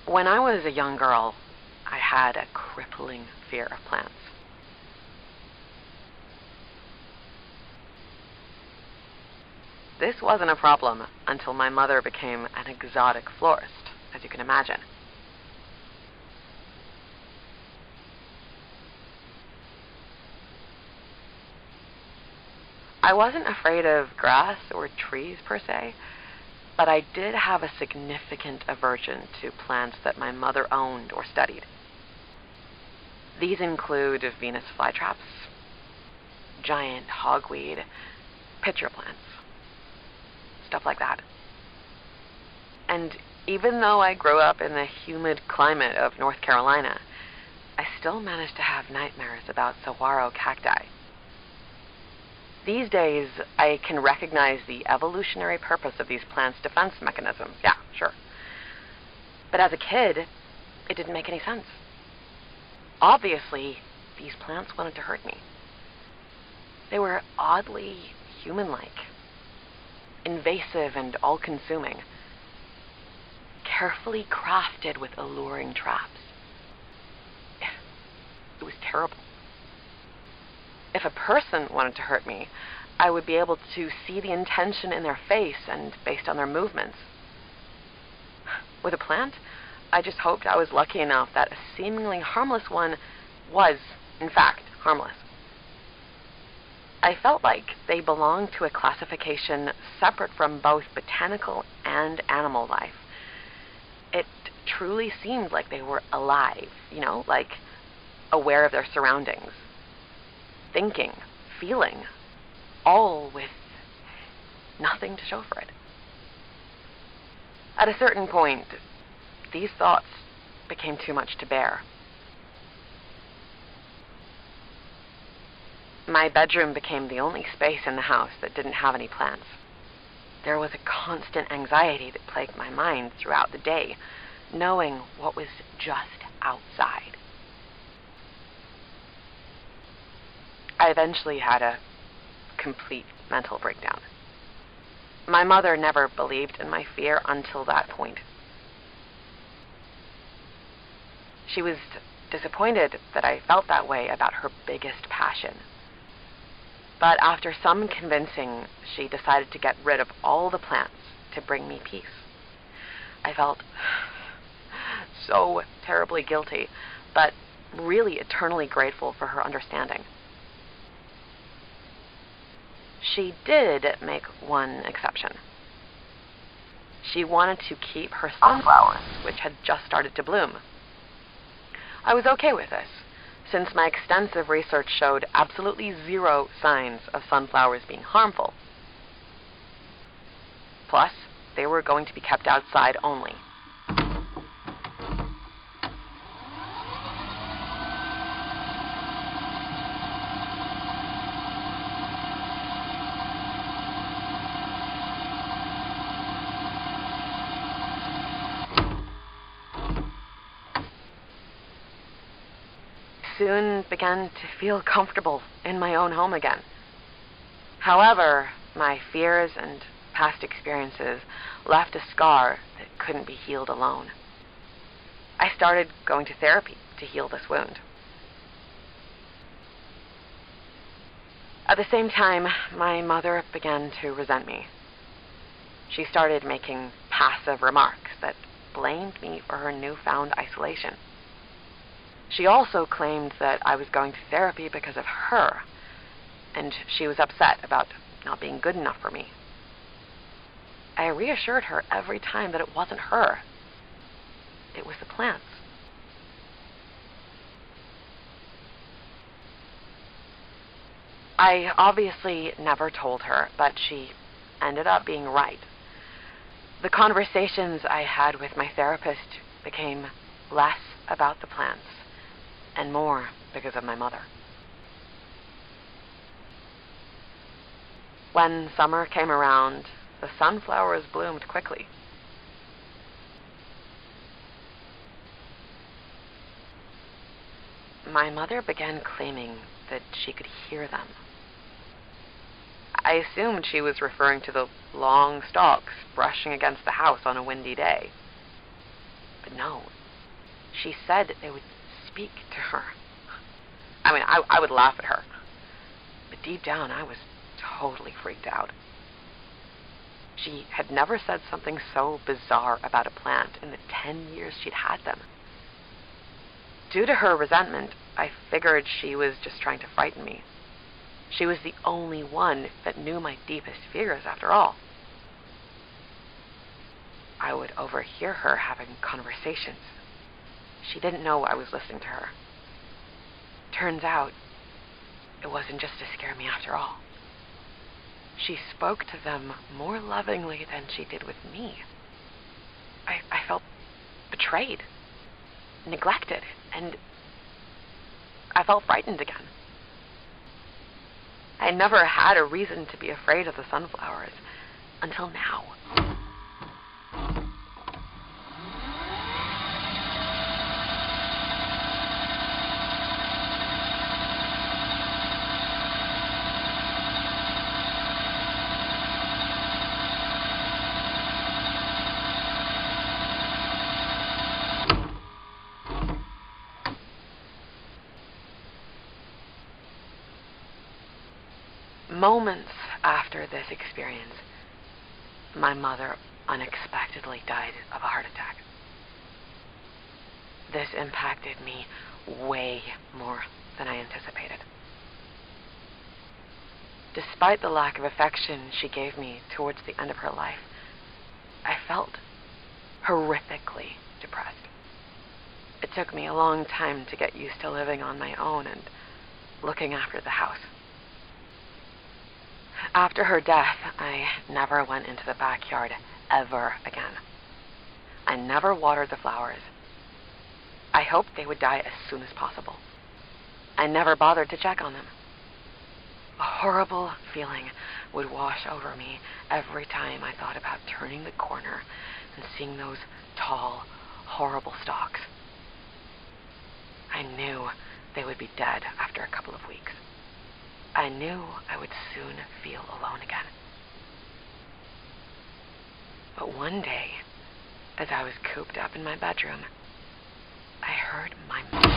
When I was a young girl, I had a crippling fear of plants. This wasn't a problem until my mother became an exotic florist, as you can imagine. I wasn't afraid of grass or trees per se, but I did have a significant aversion to plants that my mother owned or studied. These include Venus flytraps, giant hogweed, pitcher plants, stuff like that. And even though I grew up in the humid climate of North Carolina, I still managed to have nightmares about saguaro cacti. These days, I can recognize the evolutionary purpose of these plants' defense mechanisms. Yeah, sure. But as a kid, it didn't make any sense. Obviously, these plants wanted to hurt me. They were oddly human-like, invasive and all-consuming, carefully crafted with alluring traps. It was terrible. If a person wanted to hurt me, I would be able to see the intention in their face and based on their movements. With a plant, I just hoped I was lucky enough that a seemingly harmless one was, in fact, harmless. I felt like they belonged to a classification separate from both botanical and animal life. It truly seemed like they were alive, like aware of their surroundings, thinking, feeling, all with nothing to show for it. At a certain point, these thoughts became too much to bear. My bedroom became the only space in the house that didn't have any plants. There was a constant anxiety that plagued my mind throughout the day, knowing what was just outside. I eventually had a complete mental breakdown. My mother never believed in my fear until that point. She was disappointed that I felt that way about her biggest passion. But after some convincing, she decided to get rid of all the plants to bring me peace. I felt so terribly guilty, but really eternally grateful for her understanding. She did make one exception. She wanted to keep her sunflowers, which had just started to bloom. I was okay with this, since my extensive research showed absolutely zero signs of sunflowers being harmful. Plus, they were going to be kept outside only. Soon began to feel comfortable in my own home again. However, my fears and past experiences left a scar that couldn't be healed alone. I started going to therapy to heal this wound. At the same time, my mother began to resent me. She started making passive remarks that blamed me for her newfound isolation. She also claimed that I was going to therapy because of her, and she was upset about not being good enough for me. I reassured her every time that it wasn't her. It was the plants. I obviously never told her, but she ended up being right. The conversations I had with my therapist became less about the plants and more because of my mother. When summer came around, the sunflowers bloomed quickly. My mother began claiming that she could hear them. I assumed she was referring to the long stalks brushing against the house on a windy day. But no, she said they would speak to her. I mean, I would laugh at her. But deep down, I was totally freaked out. She had never said something so bizarre about a plant in the 10 years she'd had them. Due to her resentment, I figured she was just trying to frighten me. She was the only one that knew my deepest fears, after all. I would overhear her having conversations. She didn't know I was listening to her. Turns out, it wasn't just to scare me after all. She spoke to them more lovingly than she did with me. I felt betrayed, neglected, and I felt frightened again. I never had a reason to be afraid of the sunflowers until now. Moments after this experience, my mother unexpectedly died of a heart attack. This impacted me way more than I anticipated. Despite the lack of affection she gave me towards the end of her life, I felt horrifically depressed. It took me a long time to get used to living on my own and looking after the house. After her death, I never went into the backyard ever again. I never watered the flowers. I hoped they would die as soon as possible. I never bothered to check on them. A horrible feeling would wash over me every time I thought about turning the corner and seeing those tall, horrible stalks. I knew they would be dead after a couple of weeks. I knew I would soon feel alone again. But one day, as I was cooped up in my bedroom, I heard my mother